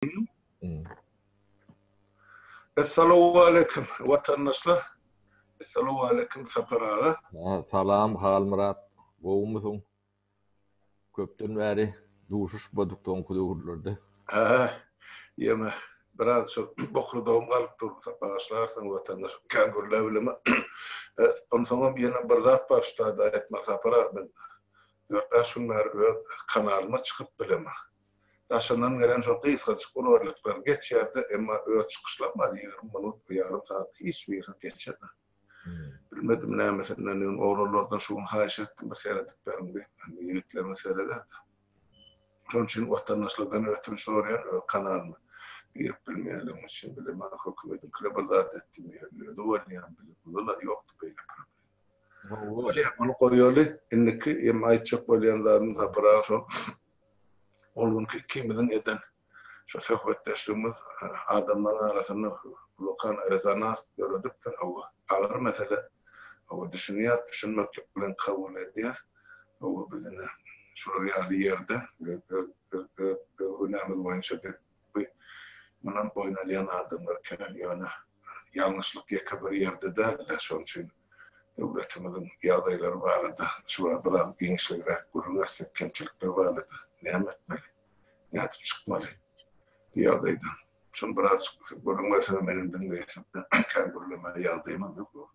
Hmm. Esselamu aleyküm vatandaşlar. Esselamu aleyküm Sapar ağa. Salam Halmurat. Goğumuzun köpten bäri duşuş bodukdan kulurlardı. Yeme biraz çok bokurduğum kalıp dur Sapar sen vatandaş kangurla bileme. Ondan sonra yine bir zat var üstada etmek Sapar ağa ben 4-5 günler kanalıma çıkıp bileme. Taşından gelen çok kıyısacık uğurluklar geç yerde ama çıkışlama 20 minut yarım saat hiçbir geçer. Bilmedim ne mesela ne oralardan şu an haş ettim seyredip berimde yiğitlerime seyreder. Onun için vatandaşlardan ötürü soruyan kanalımı girip bilmeyelim için bile ben hükümetin kılabalat ettim yani. Duvarlayan bile bunlar yoktu böyle problem. Öyle yapmanı koyuyorlar. İndiki yem ayçak bolyanların da bırakıyor. Olgun kimiden eden şu sohbetleştiğimiz adamların arasında lokal rezonans gördükten ağır mesele o düşünmek bilen kabul ediyor. O bizden şuraya yerde önemli boyunca bunun boyunlayan adamlar kenar yana yanlışlık yakabır yerde de son için devletimizin yağdayları vardı. Şu biraz gençlikler kurulursa kemçilikler vardı. Ne etmeli? Ne atıp çıkmalı? Yağdaydan. Son biraz kurulursa benim dinleyişim de kangurlama yağdayım yok.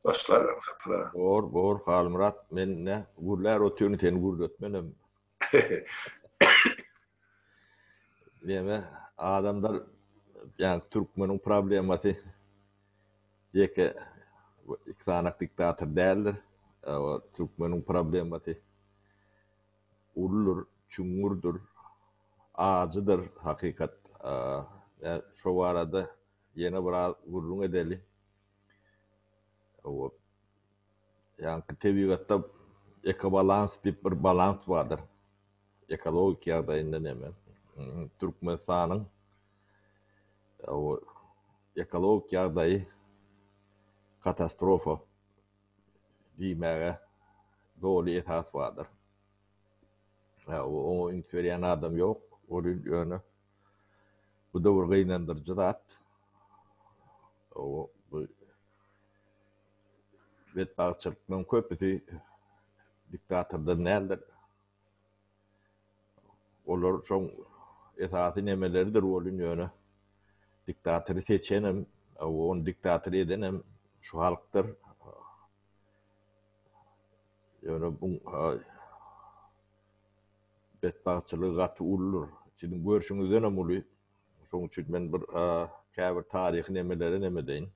Başlarlar sapıra. Bor Halmurat men ne gurlar otunu ten gurdotmenem. Deme adamlar yani Türkmenin problemati yeke iksanak diktatör değildir. O Türkmenin problemati ulur, çungurdur, ağacıdır hakikat. Yani şu arada yine biraz gurrun edeli. O yani tabiatta balans tip bir balans vardır. Ekolojik yardayında hemen. Türkmenistan'ın o ekolojik yardayı katastrofa diymeye doğru esas vardır. O intveriyen adam yok. O yönü. Bu da vurgaylandırıcı zat. O betbağçılıktan köpüsü diktatörden neler? Olur son esası nemeleridir olun yönü. Diktatörü seçenem, onu diktatörü edenem şu halktır. Yani bu betbağçılığı gatı ulur. Sizin görüşünüzden oluyor. Son için ben bir käbir tarihi nemeleri nemedeyin.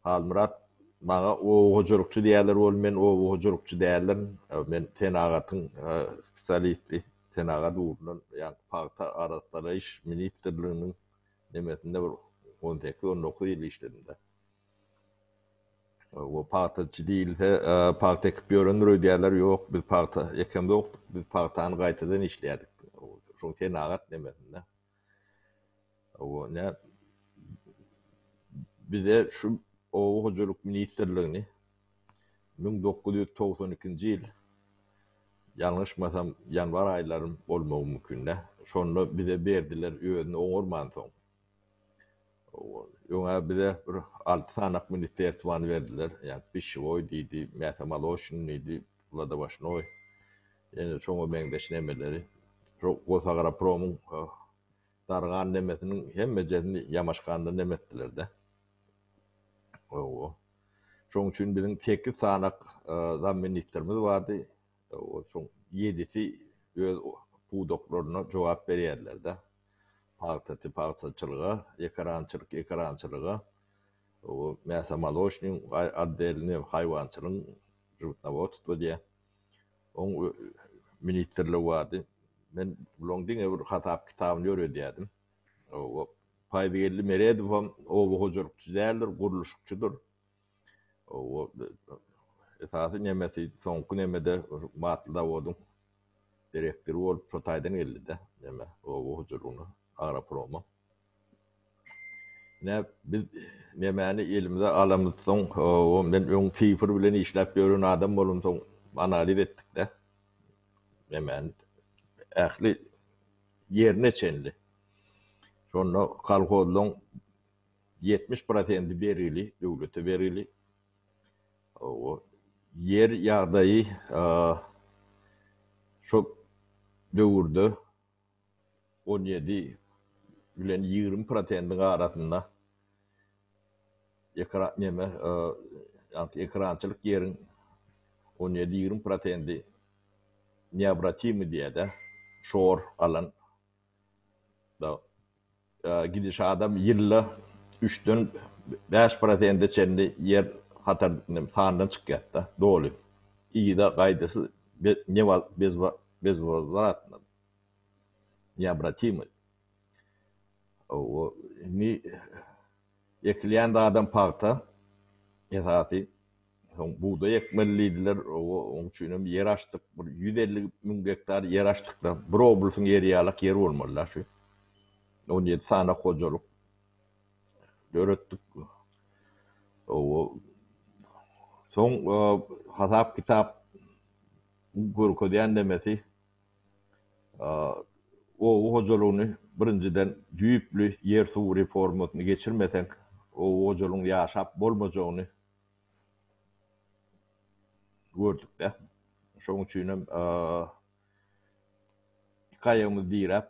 Halmurat bana o hocurukçu değerler ol, men o hocurukçu değerler, men tenagatın spesialisti, tenagat uğrunun, yani parta arastarayış ministerliğinin nemetinde bir 18-19 yıl işlerinde. O parta değilse, parta ekip yörünür değerler yok, biz parta ekimde yoktuk, biz partanın gaytadan işleyedik. Şu tenagat nemetinde. O ne? Bir de şu o hoculuk ministerliğini 1992 yıl yanlışmasam yanvar aylarım olmağı mümkün de. Sonra bir de verdiler öğünü oğurman son. Ona bir de 6 sanak ministerstvanı verdiler. Yani bir şey oy deydi, Mehtemaloş'un neydi, Vlada başına oy. Yani çoğu mengdeş nemeleri. Gosagara Prom'un dargan nemetinin hem mecesini yamaşkanında nemettiler de. Şoň üçin bizim 8 sanak zam ministerimiz vardı. O şoň 7'si öz pudoklaryna jogap berýärler de. Partaçylyga, ekrançylyga, o mäsamaloşnyň addelini haýwançylygyň jugtna botdy diýe. On ministerler vardı. Men bulan diňe bir hatap kitabyny öwredýärdim. O Paýdygelli Meredow o hojurukçy däldir, guruluşçudur. O esasy nemesi soňky nemede matlyda boldum. Direktör bolup Çotaydan geldi de neme o hujurunu ara promo. Ne biz nemeni elimizde alamytsoň o men öň sifir bilen işläp ýören adam bolumsoň analiz etdik de. Nemeni ähli ýerine çenli. Sonra kolhozun 70% berili, döwlete berili. O yer ýagdaýy şo döwürde 17 bilen 20%-iň arasynda ekrançylyk ýeriň 17-20%-i neobratimy diýede, şor alan da gidiş adam ýylla 3-den 5%-e çenli yer hatar sandan çykýar da, dolu. İýde gaýdasy bezwazatna. Neobratimy. O ni ekleyen de adam parta esasy buğday ekmelidiler, onun üçin yer açtık. 150 000 hektar yer açtık da bir obluşun yeri ýalak yer bolmalylar şu. 17 sana hojalyk göretdik. O son hasap kitap görkezýän demesi o hojalygyny birinciden düýüplü yer suw reformasyny geçirmesek o hojalygyň ýaşap bolmajagyny gördük de. Şoň üçin hikaýemiz diýip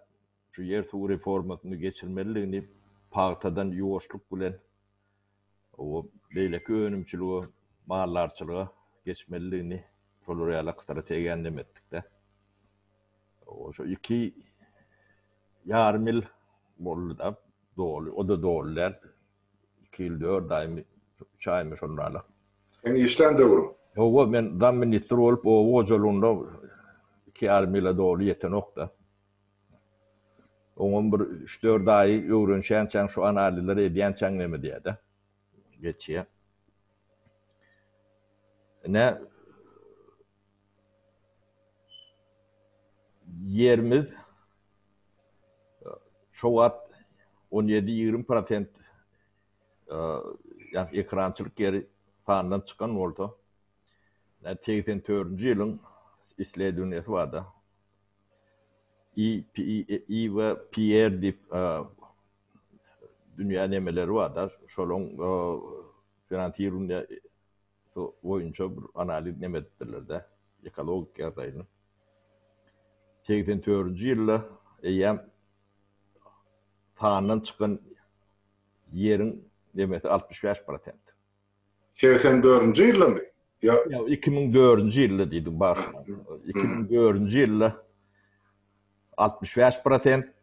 şu yer suw reformasyny geçirmeligini paýtadan ýoşluk bilen o beýleki önümçiligi, mallarçylygy geçmeligini şolara ýalak strategiýa demetdik de. O şu 2 yarım ýyl boldy da dolu, o da dolular. 2 ýyl 4 aý 3 aý şonlarla. Sen işten döwürüm. O men dam minister olup o hojalygynda 2 yarım ýyla dolu ýetenok da. Oňun bir 3-4 aý öwrenşän şu analizler edýän çaň neme diýdi. Geçýär. Ne yerimiz şu wagt 17-20% ýa ekrançylyk ýeri sandan çykan boldy. 84-nji ýylyň isledýäsi barda. I ve PR dip dünýä nemeleri barda. Şolaň finansiýerinde boýunça bir analiz nemetdiler de ekologik ýagdaýyny. 84-nji ýylda eýem sandan çykan ýeriň demeti 65%. 84-nji ýylda mı? Ya 2004-nji ýylda diýdim başda. 2004-nji ýylda 65%.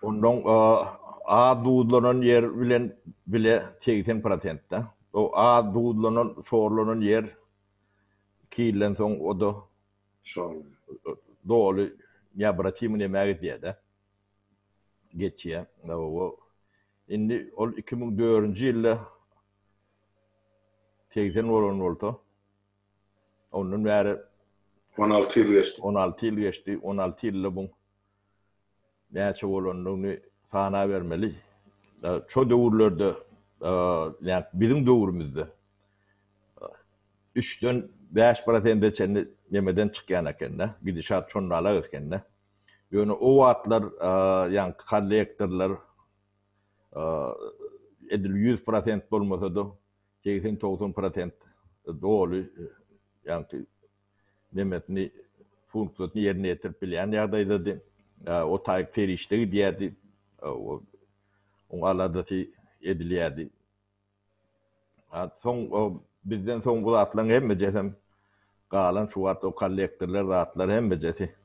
Ondan A duýdlanan yer bilen bile 80% da. O A duýdlanan, şorlanan yer 2 ýyldan soň o da dolu neobratimy nämäge diýdi. Geçýär. O indi ol 2004-nji ýylda 80 bolan boldy. Ondan bäri 16 ýyl geçdi. 16 ýyl geçdi. 16 ýylda bu näçe bolandygyny sana bermeli. Ço döwürlerde ýa bizim döwürümizde 3-den 5%-e çenli nemeden çykýan eken, gidişat şondalar eken. Ýöne o wagtlar ýa kollektorlar edil 100% bolmasa da 80-90% dolu ýa nemetni funksiýony ýerine ýetirip bilýän ýagdaýda o taýyk ferişligi diýerdi. O aladati edilýärdi. Soň bizden soň bu atlaryň hemme jesem galan şu wagt o kollektorlar zatlar hemme jesi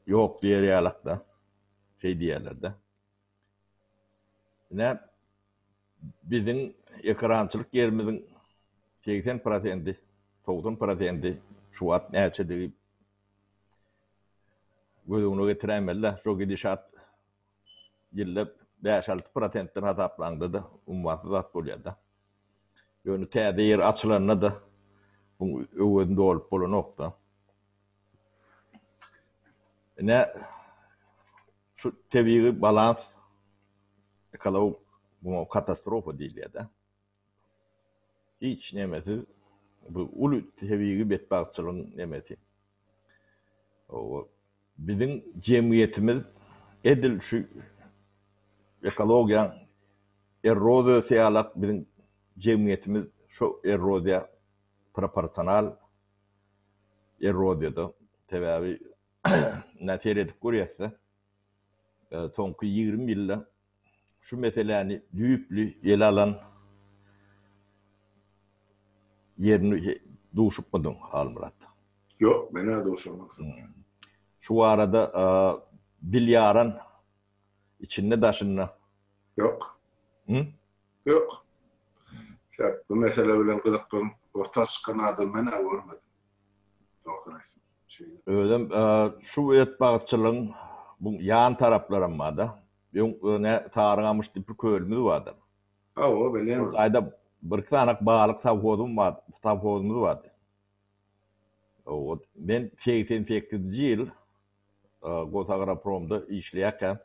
ýok diýer ýalakda şey diýerler-de. Ne bizim ekrançylyk ýerimiziň 80%, 90% şu wagt näçe diýip gözüňe getiremediler. Şu gidişat ýyllap 5-6%-den hasaplandy da ummaty zat bolýar da. Ýöne täze yer açylanyna da bu öwründe olup bolanok da. Ne şu tebii balans ekologik bu katastrofa diýilýär da. Hiç nemesi bu uly tebii bedbagtçylygyň nemesi. O bizim jemgyýetimiz edil şu ekologiýa erozisiýalak bizim jemgyýetimiz şu erozia proporsional eroziyada täbäbi näter edip görýärse soňky 20 ýylda şu meseleni düýüplü ele alan yerini duşupmadyň Halmurat. Yok, bana da olmaz. Şu arada bilyaran içinde daşınna. Yok. Hı? Yok. Bu mesele bilen kızıktım. Orta çıkan adam bana görmedim. Doğrusu. Ödüm şu etbagçılığın bu yan taraplarına da ne tarıgamış bir kölümüz vardı. O bilen. Ayda bir tanak balık tavhodum vardı. Tavhodumuz vardı. O ben 88 yıl Gotagara Prom'da işleyerken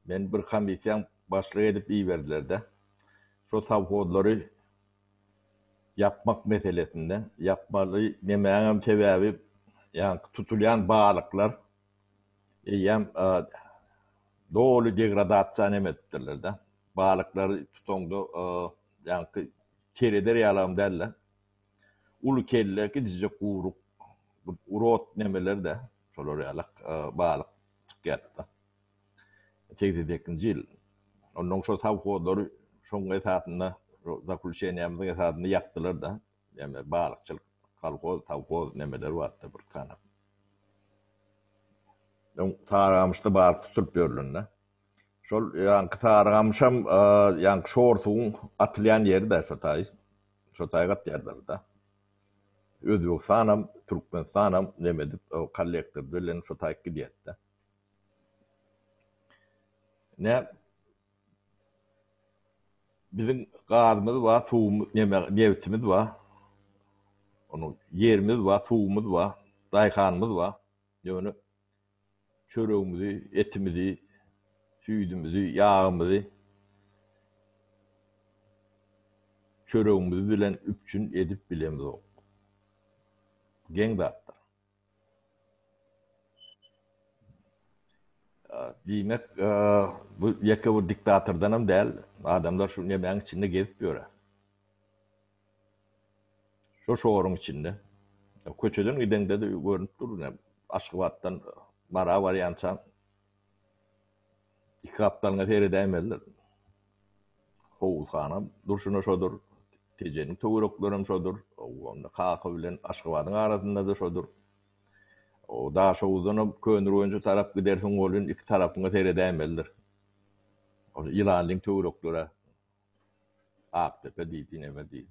ben bir komisyon başlığı edip iyi verdiler de şu tavhodları yapmak meselesinde yapmalı nemeğim sebebi yani tutulayan balıklar hem doğru degradasyonu emettirler de balıkları tutondu yani tereder yalam derler ulu kelle gidecek uğruk urot nemeler de şolar yalak balık çıkattı. Tekdekinci yıl onun şu tavhodları şoň esasında da kulşeniyamyň esasında yaptılar da yani balıkçılık kalkoz tavkoz nemeler vardı bir tane. Tarağamışda balık tutup görülünde. Şol yani tarağamışam yani şortuğun atlayan yeri de şotay gat yerler de. Özbekistanam, Türkmenistanam nemedip o kollektör bilen şotay gidiýetdi. Ne bizim gazımız var, suwumuz, neftimiz var. Onun yerimiz var, suwumuz var, daýkanymyz var. Ýöne çöreğimizi, etimizi, süýdümizi, ýağymyzy çöreğimiz bilen üpçün edip bilemiz o. Geň zatlar. Diýmek bu ýeke bir diktatordanam däl, adamlar şu nemäň içinde gezip ýörer. Şu şoruň içinde. Köçeden gidende de görünüp durur. Aşgabatdan mara variantsan iki haptalyňa teredäýmeliler. Howuzhanam durşuna şodur. Tejeniň töwereklerim şodur. Onda kaky bilen Aşgabatyň arasynda da şodur. O da şowuzdan könür öňçe tarap gidersiň bolun iki tarapyňa teredäýmeliler. O ýylanlyň töwereklere Aktepe diýdi neme diýdi.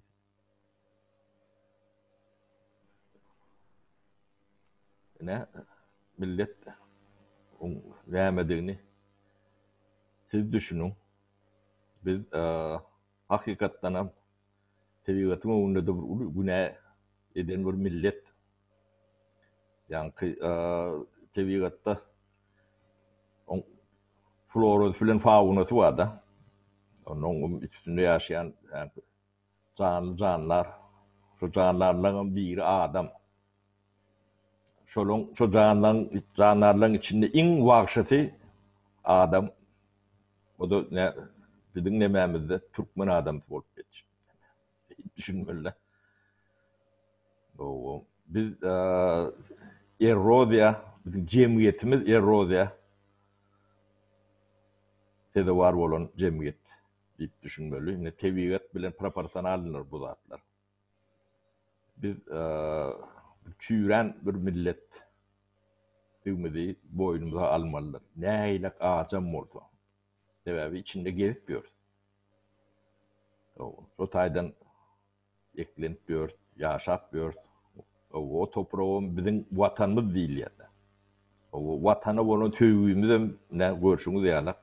Ne millet vermediğini siz düşünün. Biz hakikattanam tebigatın önünde de bir günah eden bir millet. Yani tebigatta flora filan faunası var da onun üstünde yaşayan canlılar şu canlılardan biri adam. Şu canlıların içinde en vahşeti adam. O da ne bizim nememizde Türkmen adam bolup geçti. Düşünmeliler. Biz erozya, bizim cemiyetimiz erozya tede var olan cemiyet deyip düşünmeli. Ne tebigat bilen proporsionaldir bu zatlar. Biz çüren bir millet düğmedi boynumuza almalılar. Neyle ağacam oldu. Sebebi içinde gezip diyoruz. O taydan eklenip diyoruz, yaşap diyoruz. O toprağın bizim vatanımız değil ya da. O vatanı olan tövüğümüzde ne görüşümüz yalak.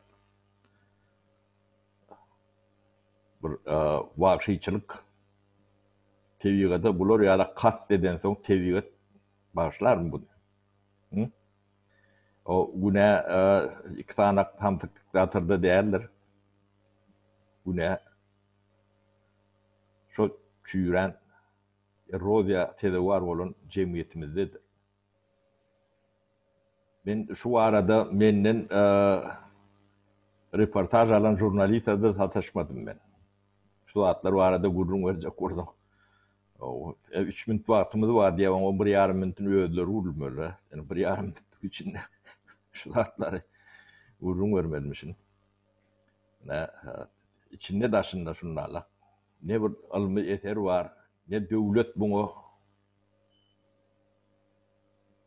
Bir vahşiçilik tebiğata bulur ya da kast eden son tebiğat başlar mı bunu? Hı? O güne iki tane tam diktatörde değerler. Güne şu çüren erozya tede var olan cemiyetimizdedir. Ben şu arada menden reportaj alan jurnalistle da sataşmadım ben. Şu atlar o arada gurrun verecek orada. 3 minut vaktimiz var diye ama 1,5 minutun ödüleri vurulmuyor. Yani 1,5 minut içinde şu atları gurrun vermemişsin. Ne içinde daşında şunlarla. Ne bir alımı eter var, ne devlet bunu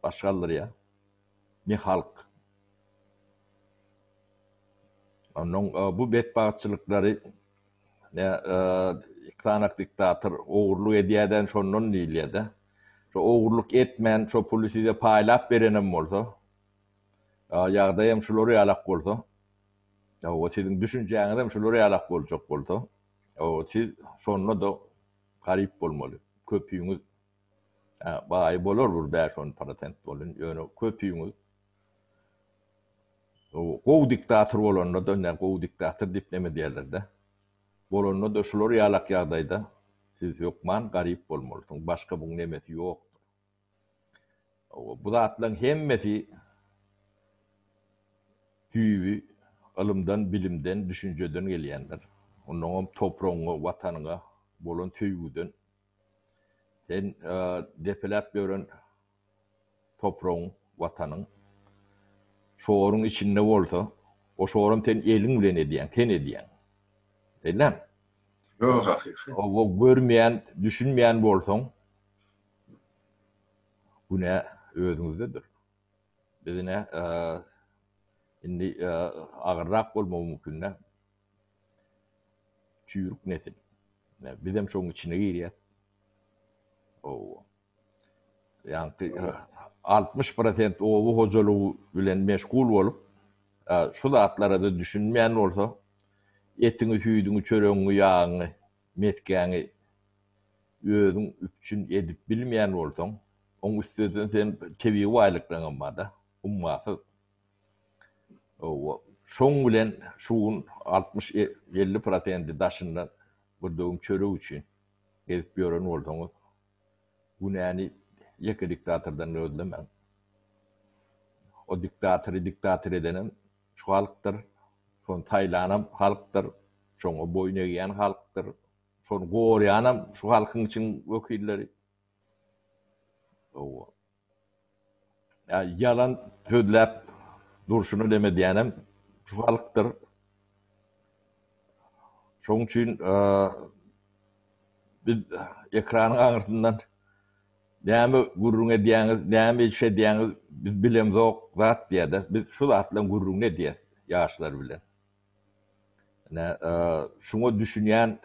başkalır ya, ne halk. Onun bu bedbahtçılıkları ne iktanak diktatör oğurluk ediyeden şonun niyeliyede. Şu oğurluk etmeyen, şu polisi de paylap verenim oldu. Yağdayım şuları alak oldu. O sizin düşünceğinizde şuları alak olacak oldu. O siz sonuna da garip olmalı. Köpüğünüz bayi bolor bur 5-10% bolun. Yani köpüğünüz o diktatör olanla da ne o diktatör dipleme diyorlar. Bolonno da şular yalak yağdayda siz yokman garip bolmalı. Başka bunun nemeti yok. Bu zatların hemmeti hüyü, alımdan, bilimden, düşünceden geliyenler. Onun toprağına, vatanına, bolon tüyüden. Sen depelap gören toprağın, vatanın. Şoğurun içinde olsa, o şoğurun ten elin bile ediyen, ten ediyen. Değil mi? Yok hakiki. O görmeyen, düşünmeyen bolsan, bu ne özünüzdedir. Bizine şimdi ağırrak olma mümkün ne? Çürük nesil. Bizim şunun içine giriyor. Yani 60% oğlu hocalığı bilen meşgul olup şu da atlara da düşünmeyen olsa etini, tüydüğünü, çöreğini, yağını, metkeni özün üçün edip bilmeyen olsan onun üstünden sen teviği aylıklarına bada umması şun bilen şuun 60-50% daşından bir doğum çöreği için edip gören olsanız bu yani yaka diktatörden ödlemem. O diktatör edenim şu halktır, son Taylanam halktır, son o boyun eğen halktır, son Gooryanam şu halkın için vekilleri. Yani yalan söylep duruşunu demediyenim şu halktır. Son için bir ekranın ağırtından näme gurrun edýäňiz, näme iş edýäňiz biz bilemzok zat diýdi. Biz şu zatlan gurrun edýäs ýaşlar bilen. Şuňa düşünýän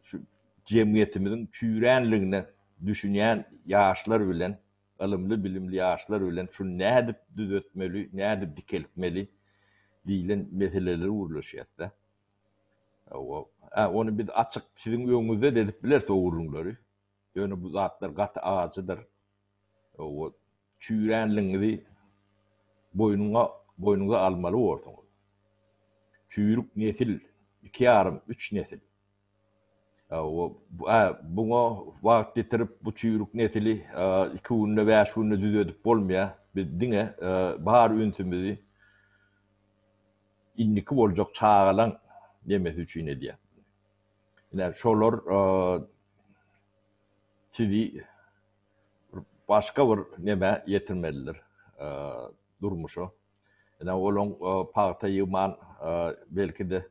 şu jemgyýetimizin çüýrenligine düşünýän ýaşlar bilen, ilimli bilimli ýaşlar bilen şu nädip düzetmeli, nädip dikeltmeli diýilen meseleleri urlaşýar. Onu bir açyk sizin öňüňizde dedip bilerse o gurrunlary. Yani bu zatlar gat ağacıdır. O çüýrenliňizi boynuňa almaly bolsaňyz. Çüýrük nesil 2,5-3 nesil. Buňa wagt getirip bu çüýrük nesili 2 günde 5 günde düzedip bolmaýar. Biz diňe bahar ünsümizi inniki boljak çağalan demesi üçin edýär. Yani şolar sizi başka bir neme yetirmelidir durmuşu. Yani olan parta yığman belki de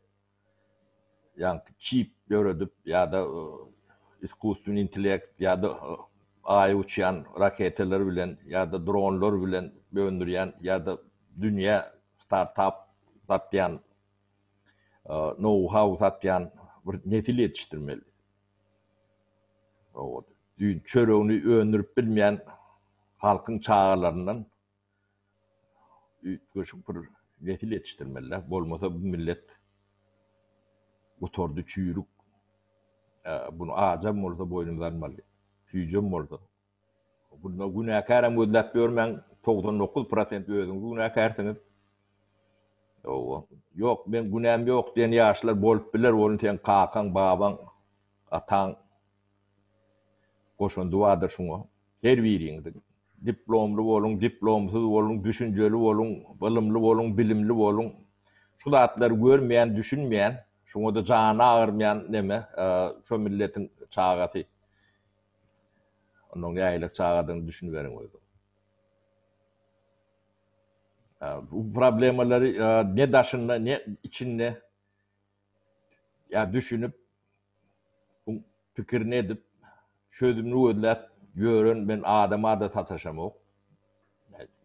yani çip gördüp ya da iskusyon intelekt ya da ay uçan raketler bilen ya da dronlar bilen döndürýän ya da dünya startup satýan know-how satýan bir nesil yetiştirmeli. Çöreğini öğrenip bilmeyen halkın çağlarından göçüp bir nesil yetiştirmeliler. Bolmasa bu millet bu tordu çüyrük bunu ağacam olsa boynundan malı. Tüycem olsa. Bunda günahkarım ödlep görmen 99% özünüz günahkarsınız. Yok ben günahım yok diyen yaşlar bolup biler onun sen kakan, baban, atan koşun duadır şuna. Her biriňiz diplomlu bolun, diplomsuz bolun, düşünjeli bolun, bilimli bolun, bilimli bolun. Şu zatları görmeyen, düşünmeyen, şoňa da jana agyrmayan neme, şu milletin çağatı. Onuň ýaýlyk çağadyny düşünberiň goýdy. Bu problemleri ne daşynda, ne içinde ya düşünüp, bu pikirini edip, çözümünü ödläp, görün ben adama da tataşamok.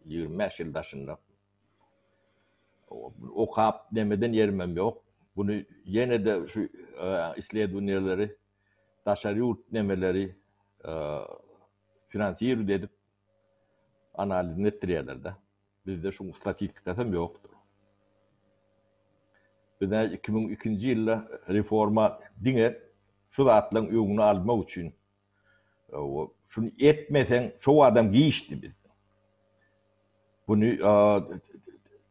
25 ýyl daşynda. O kap demeden yerimem yok. Bunu yine de şu isledünyeleri, taşary urt nemeleri finansiýer edip analiz etdirýärler de. Bizde şu statistikasam ýokdur. Bizde 2002-nji ýylda reforma diňe şu zatlaryň öňüni almak üçin şunu etmesen şu adam giýişdi biz. Bunu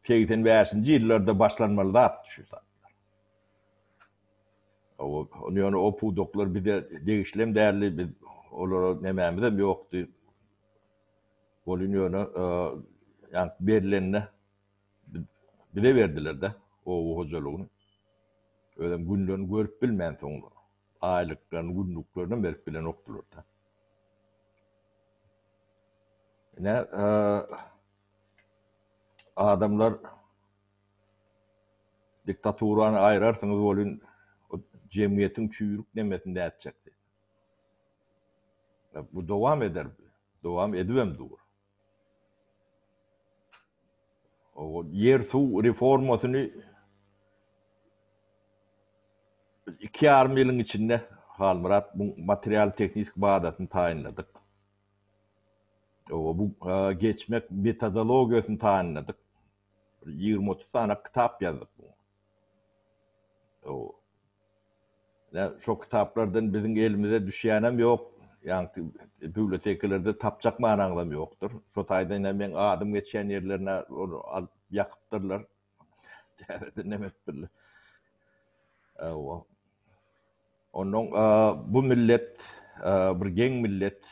85-nji ýyllarda başlanmaly da şu zatlar. O pudoklar bir de degişlem därli biz olara nemämizem ýokdy. Bolunýony yani berilenine bile verdiler de o hocalygyny. Öyle günlerini görüp bilmeyen soňra. Aýlyklaryny, günlüklerini berip bilen okdular da. Ne adamlar diktaturany aýrarsyňyz bolun jemgyýetiň çüýrük nemetinde etjekdi. Bu dowam eder. Dowam edibem dur. O yer su reformasyny 2 ýylyň içinde Halmurat bu material teknik badatyny taýinladyk. Bu geçmek metodologiýasyny taýinladyk. 20-30 sana kitap ýazdyk bu. Şu kitaplardan bizim elimize düşýänem ýok. Yani bibliotekalerde tapjak manaňlam ýokdur. Şu taýdan men adym geçen ýerlerine ýakypdyrlar. Nemetdirler. Onuň bu millet bir geň millet,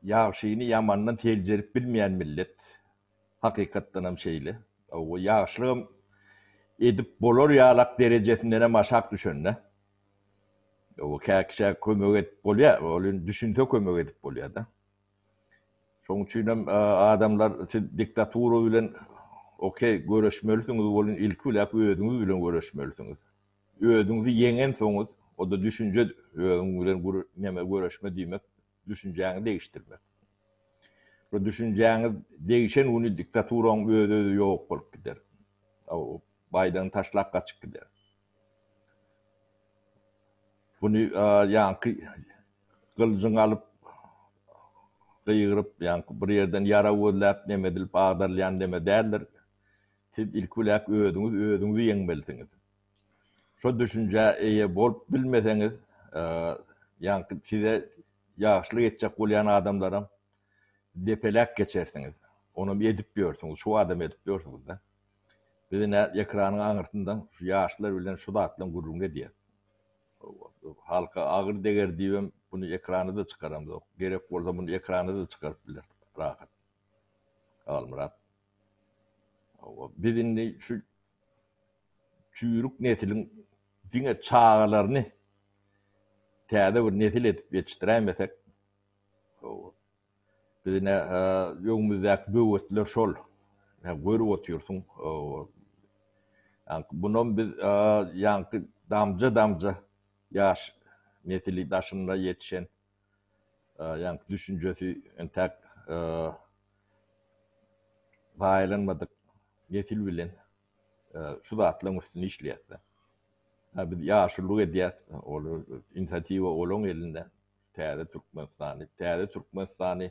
ýagşyny ýamandan teljerip bilmeýän millet. Hakykatdan hem şeýle. O ýagşlygym edip bolar ýalak derejesinde maşak düşenne. O käkçe kömek edip bolýar, olun düşünte kömek edip bolýar da. Şoň üçin hem adamlar diktatura bilen okey görüşmeliňiz bolun ilki ulap öýüňiz bilen görüşmeliňiz. Öýüňizi ýeňen soňuz o da düşünje öýüňiz bilen näme görüşme diýmek, düşünjäňi değiştirmek. Bu düşünjäňiz değişen uny diktaturyň öýüdi ýok bolup gider. O baydan taşlap gaçyp gider. Bunu yani kılıcını alıp kıyırıp yani bir yerden yara ödülüp nemedilip ağdarlayan deme derler. Siz ilk ulak öğüdünüzü yenmelisiniz. Şu düşünce bolup bilmeseniz yani size yaşlı geçecek olayan adamlara depelek geçersiniz. Onu edip diyorsunuz. Şu adam edip diyorsunuz da. Bir de ekranın ağırtından şu yaşlılar bilen şu da atlan gururuna diye. Halka ağır deger diýem bunu ekrana da çıkaram da. Gerek bolsa bunu ekrana da çıkarıp biler. Rahat. Almurat. Bizin şu çüýrük netiliň diňe çağalaryny täze bir netil edip ýetişdiremesek bizine ýöňümizde böwetler şol. Görüp oturýarsyň. Bunun biz damja yaş netili daşynda yetişen yani düşünjesi entek baýlanmadyk netil bilen şu zatlaryň üstüne işleýär. Biz ýaşlyk edýär, ol inisiatiwa olaň elinde täze Türkmenistany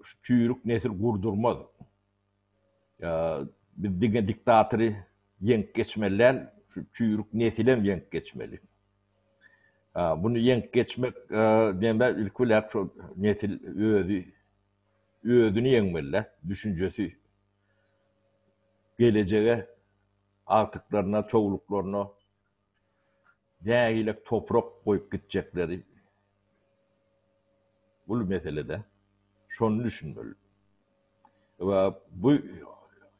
şu çüýrük nesil gurdurmaz. Biz diňe diktatory ýeňip geçmeliler, şu çüýrük nesilem ýeňip geçmeli. Bunu ýeňip geçmek demä ilkulak şu nesil öýüdüni ýeňmeliler, düşünjesi geleceğe artıklarına, çoğuluklarına dägilek toprak koyup gitjekleri. bu meselede şonu düşünmeli. Ve bu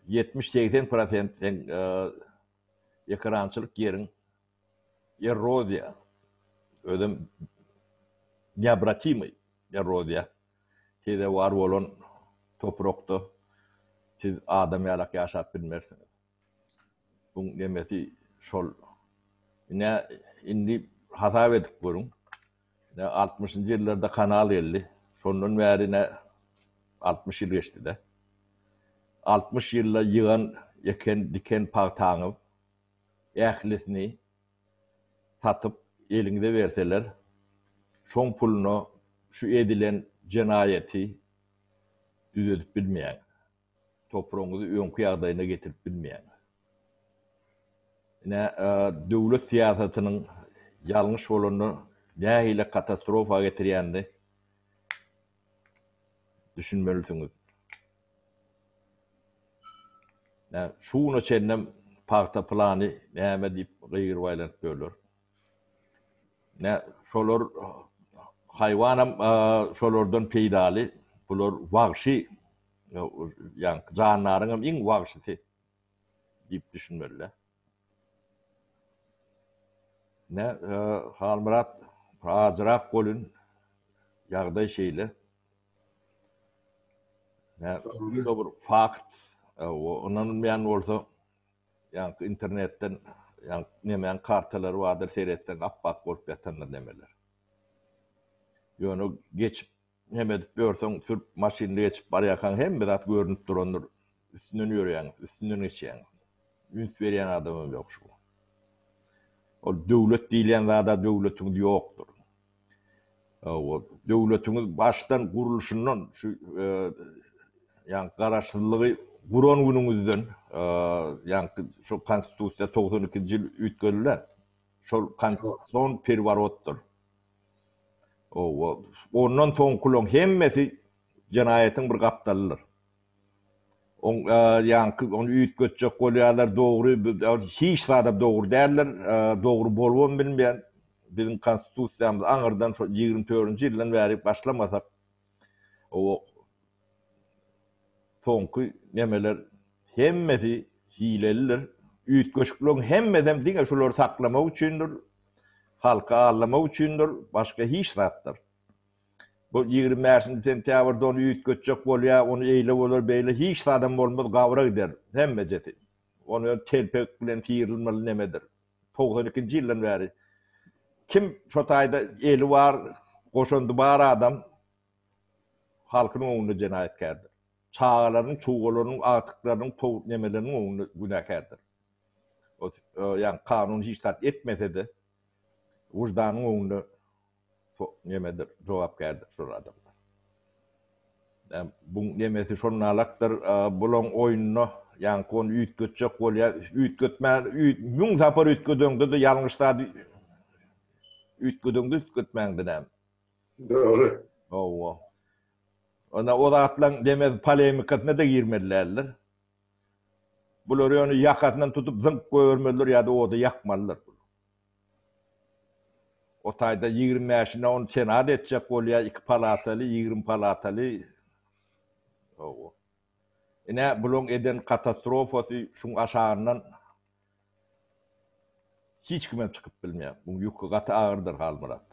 70-80% yakarançılık yerin erozya ödem neobratimi erozya tede var olan toprakta siz adam yalak yaşap bilmersiniz. Bu demeti şol. Ne indi hata edip görün. Ne 60'ıncı yıllarda Kanal 50. Sonun verine 60 yıl geçti de. 60 yılla yığan diken partanı ehlisini satıp elinde verseler son pulunu şu edilen cinayeti düzeltip bilmeyen, toprağımızı önkü yağdayına getirip bilmeyen. Devlet siyasetinin yanlış olanı ne ile katastrofa getiriyendi düşünmelisiniz. Şunu çennem parta planı neyme deyip gıyırvaylanıp görülür. Şolar hayvanam şolardan peydali, bular vahşi, yani canlarının en vahşisi deyip düşünmeliler. Halmırat razırak golün yağday şeyle bu fakt onun yani olsa yani internetten yani nemeyen kartaları vardır seyretten appak korkup yatanlar nemeler. Yani geçip hemen görsen sürp maşinle geçip barayakan hem de dat görünüp duranlar üstünden yürüyen, üstünden geçen. Üns veren adamım yok şu. O devlet diyen da devletin yoktur. O devletimiz baştan kuruluşundan şu yani qarşılığı Quran günümüzden yani şu konstitusiya 92 yıl ütkölüler. Şu konstitusiyon pervarottur. Ondan son kulon hemmesi cinayetin bir kaptalıdır. Yani onu ütkötçek kolyalar doğru, hiç sadece doğru derler, doğru bolğan bilmeyen bizim konstitusiyamız anırdan 24. yıldan beri başlamasak o tonku nemeler hemmesi hileliler, ütköşklüğün hemmeden diye şuları saklamak üçündür, halka ağırlamak üçündür, başka hiç sattır. Bu 20 sentyabrda onu ütkötçek bolya, onu eyle olur, beyle hiç adam olmaz, gavra gider, hemmeceti. Onu telpek bilen tiyirilmeli nemedir. 92. yıldan beri. Kim çotayda eli var, koşundu bar adam, halkın oğlunu cinayetkardır. Çağaların, çoğularının, atıklarının, nemelerinin oğlunu günahkardır. Yani kanun hiç tat etmese de, vicdanın oğlunu nemedir, cevapkardır şu adamlar. Yani bu nemesi şunun alaktır, bulun oyununu, yani konu ütkötçek olya, mün sapar ütködöngde de yanlışlar ütködöngde ütkötmeğinde nem. Doğru. Ona o da atlan demez polemikatına da girmedilerler. Buları onu yakatından tutup zınk koyurmalılar ya da o da yakmalılar. O tayda 20 yaşına onu senat edecek olya 2 palatalı, 20 palatalı. Bulun eden katastrofası şun aşağından hiç kimden çıkıp bilmeyen. Bu yükü katı ağırdır Halmırat.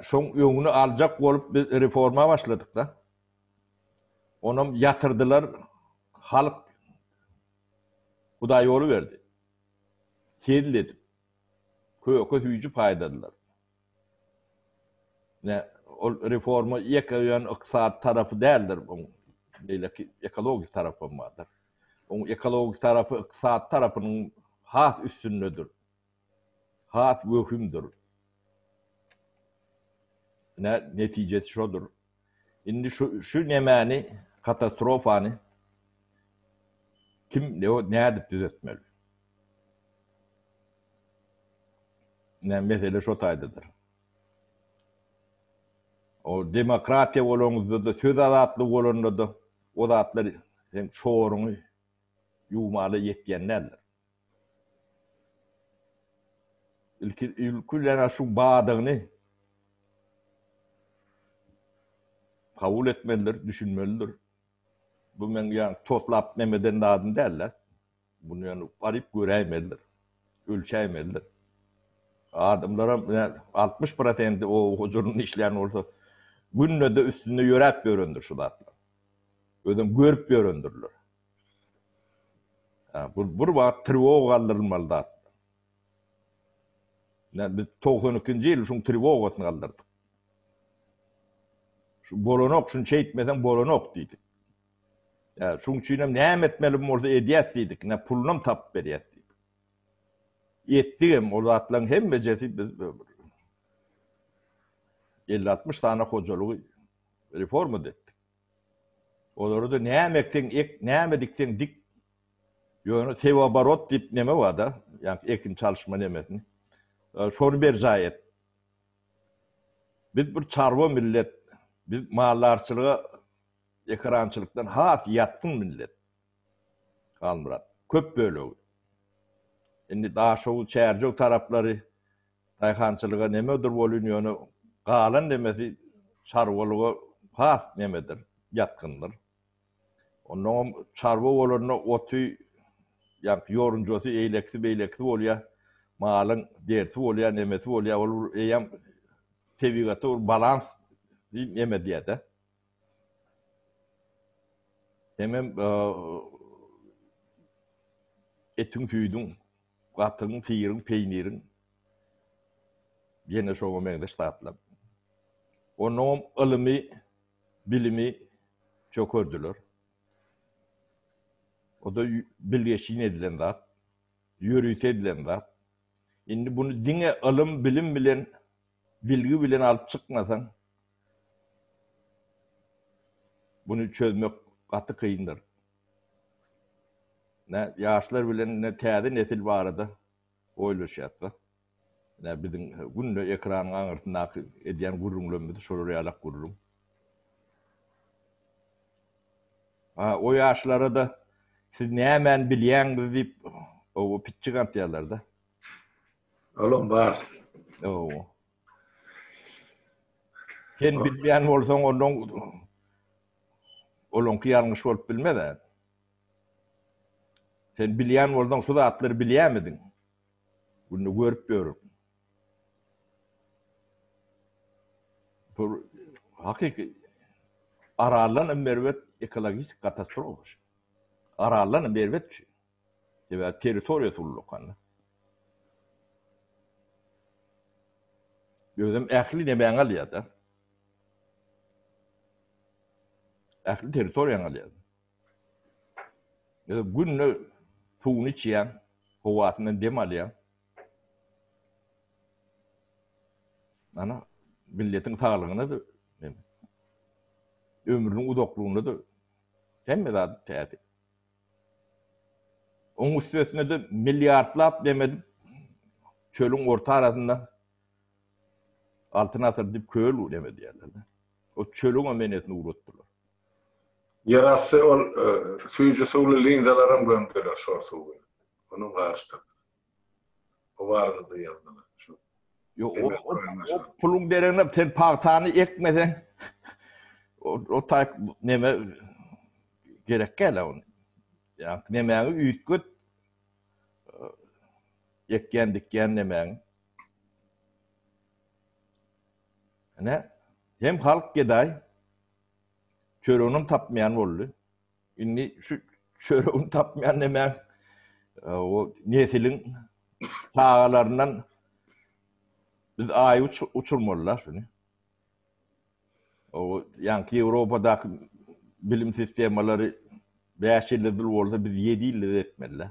Şun yönünü alacak olup bir reforma başladık da. Onu yatırdılar, halk bu da yolu verdi. Kediledi. Köy hüyücü paydadılar. O reformu yakayan iktisat tarafı değildir. Ekolojik tarafı vardır. O ekolojik tarafı iktisat tarafının has üstünlüdür. Has vöhümdür. Neticesi şudur. Şimdi şu nemani, katastrofani kim ne edip düzeltmeli? Mesele şu taydıdır. O demokratiya olanızda da, söz azatlığı olanında da, o da atları hem çoğurunu yumalı yetkenlerdir. Ülkülen şu bağdığını kabul etmelidir, düşünmelidir. Bu men yani totlap nemeden adın derler. Bunu yani arayıp göremelidir. Ölçemelidir. Adamlara 60% o hocunun işlerini orta günle de üstünde yörep göründür şu datlar. Ödüm görüp göründürler. Bu vaat trivog kaldırılmalı dat. Yani biz 92. yıl şun trivog'asını kaldırdık. Şu bolonok şun çeyitmeden bolonok dedik. Ya şun çiğnem ne etmelim orada ediyet dedik. Ne pulunum tap beriyet dedik. Yettiğim o zatların hem beceti biz 50-60 tane hocalığı reform ettik. Onları da ne emedikten dik yönü sevabarot dip neme var da yani ekin çalışma nemesini. Şonu bir zayet. Biz bir çarva millet, biz mallarçılığa, ekrançılıktan hafif yatkın millet. Kalmırat. Köp böyle olur. Şimdi daha şu çercek tarafları tayhançılığa nemedir volünüyonu kalan nemesi çarvalığa hafif nemedir, yatkındır. Onun çarva olurunu otu yani yoruncusu eyleksi oluyor. Malın derti oluyor, nemeti oluyor. Olur eyem tevigatı olur, balans yeme diye de. Hemen etin füydün, katının, fiyirin, peynirin yine şoğu mende statlam. Onun ilmi, bilimi çok ördüler. O da bilgeçin edilen zat, yürüyüt edilen zat. Şimdi bunu dine ilim, bilim bilen, bilgi bilen alıp çıkmasan, bunu çözmek katı kıyındır. Ne yaşlar bilen ne täze nesil barada oylaşýatsa. Ne bizim günle ekranyň aňyrtyndaky edýän gurrunlarymyzy şolary alak gurrun. O yaşlara da siz nämen bilýäňiz diýip o pitçik antýarlarda. Oğlum var. Sen bilmeýän bolsaň onuň olonky ýalňyş bolup bilmeden. Sen bilýän bolsaň şu zatlary bilýärmidin? Bunu görüp görüp. Bu hakiki aralan mervet ekolojik katastrofa. Aralan mervet ve territoriya tullukany. Gözüm ähli nemäň alýar-da. Ähli territoriýaň alýar. Günne suwuny içýän, howatyny dem alýar. Ana milletin sağlygyna da ömrüniň uzaklygyna da hemme zat täze. Onuň üstüne de milliardlap demedi çölüň orta arasynda altına atır dip köl demedi ýerlerde. O çölüň emenetini uğratdylar. Yarası ol suyucu sulu linzalaram gönderir şor suwu. Onu garşdyk. O vardı da yazdılar. Şu. Yo o pulun derine sen pahtany ekmesen o tak neme gerek gele onu. Yani nemäňi üýtgüt ekgendikken nemäň. Ne? Hem halk geday çörünün tapmayan boldy. Indi şu çörün tapmayan nemäň o nesilin tağalarından biz ay uçurmalılar şunu. O yani Avrupa'daki bilim sistemleri 5 yıldır oldu, biz 7 yıldır etmeliler.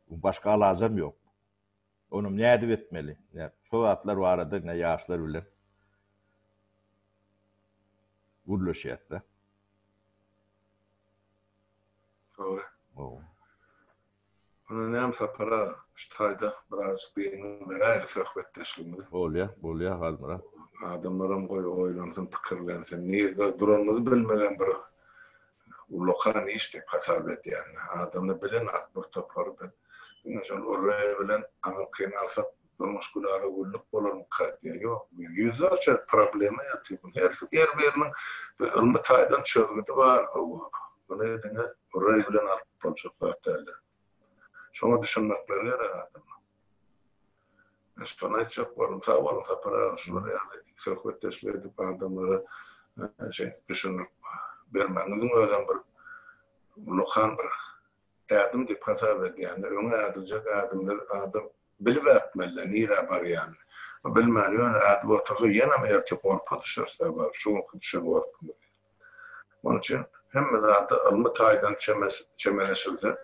Başka alacağım yok. Onun ne edip etmeli? Ne soğatlar var arada, ne yaşlar bilen. Vuruluşuyatlar. Doğru. O. Onu nem sapara ştayda biraz diýiň beräýär söhbetdeşligimiz. Bolýar halmara. Adamlarım oylansın, pikirlensin. Nerede duranyňyzy bilmeden bir ulokan iş dep hasap etýän. Adamny bilen akbar topar ben. Şol oraya bilen aňyr alsak durmuş kulağına gulluk bolan kadiye yok. Yüzlerce probleme yatıyor. Her birinin ilmi taydan çözgüdü var. Bunu edine orayı bilen alıp bolçuk zaten. Şoma düşünmekleri yaradım. Şona çok varım para şuraya yani sohbet edip adamlara düşünüp bermeniň özüň bir lokan bir adım dip hasap edýär. Yani öňe adyljak adam bilip etmeli nira bar yani. Bilmän ýöne adyp otursa ýene erki gorpa düşerse bar. Şoňa düşen gorpa. Onun için hemme zat ilmi taýdan çemeleşilse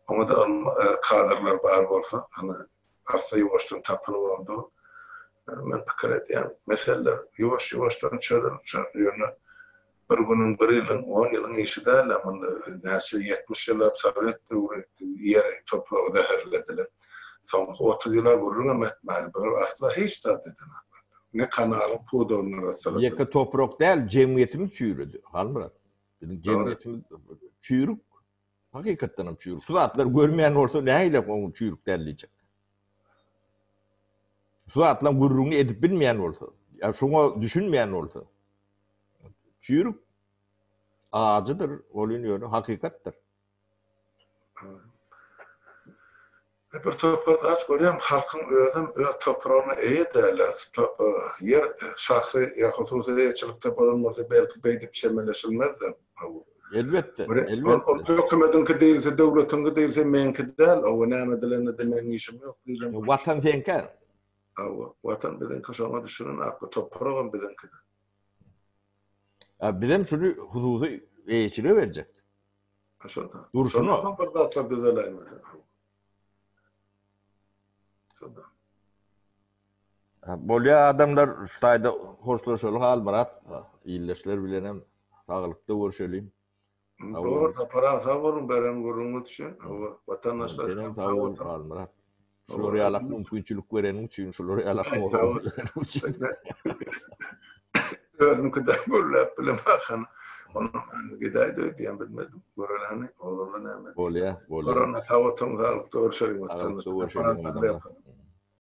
ona da kadrlar bar bolsa hani arsa ýuwaşdan tapylyp oldu. Men pikir edýän meseleler ýuwaş-ýuwaşdan çözülür. Ýöne bir günün bir ýylyň 10 ýylyň işi däl, ama näçe 70 ýyllap Sowet döwri ýere topragy zäherlediler. Soň 30 ýyla gurrun etmäli bir asla hiç zat edemem. Ne kanalyň puwdoruna rassalyp. Ýeke toprak däl, jemgyýetimiz çüýredi. Halmurat. Bizim jemgyýetimiz çüýrük. Hakykatdan hem çüýrük. Şu zatlar görmeýän bolsa näile oňa çüýrük dällejek. Şu zatlar gurruny edip bilmeýän bolsa, ýa şoňa düşünmeýän bolsa. Çüýrük ağacıdır, olun ýöne hakykatdyr. Bir toprak aç görýän halkyň özüm öz topragyny eýdäler. Yer şahsy ýa-da hususy bolanmasa belki beýdip şemeleşilmezdi. Elbetde. Hökümetiňki diýilse, döwletiňki diýilse menki däl, o näme dilende de men işim ýok diýilen. Watan tenkä. Watan biziňki şoňa düşünen akly topragym biziňki. Bizim şunu hususy eýçile berjek. Aşağıda. Durşunu. Bir daha çok güzel aymış. Bolýa adamlar şu taýda hoşlaşalyk Almurat, iýleşler bilenem, sagylykda görüşelim. Doğru, para savurun beren gurulmak için. Vatandaşlar. Benim savurun Almurat. Şuraya alak mümkünçülük verenin için, şuraya alak mümkünçülük için. Özüm kadar görülüp bilemek. Onun gidaydı diyen bilmedim. Görüleni, oğlunu neyme. Bolya. Korona savutun sağlıkta görüşelim. Sağlıkta görüşelim.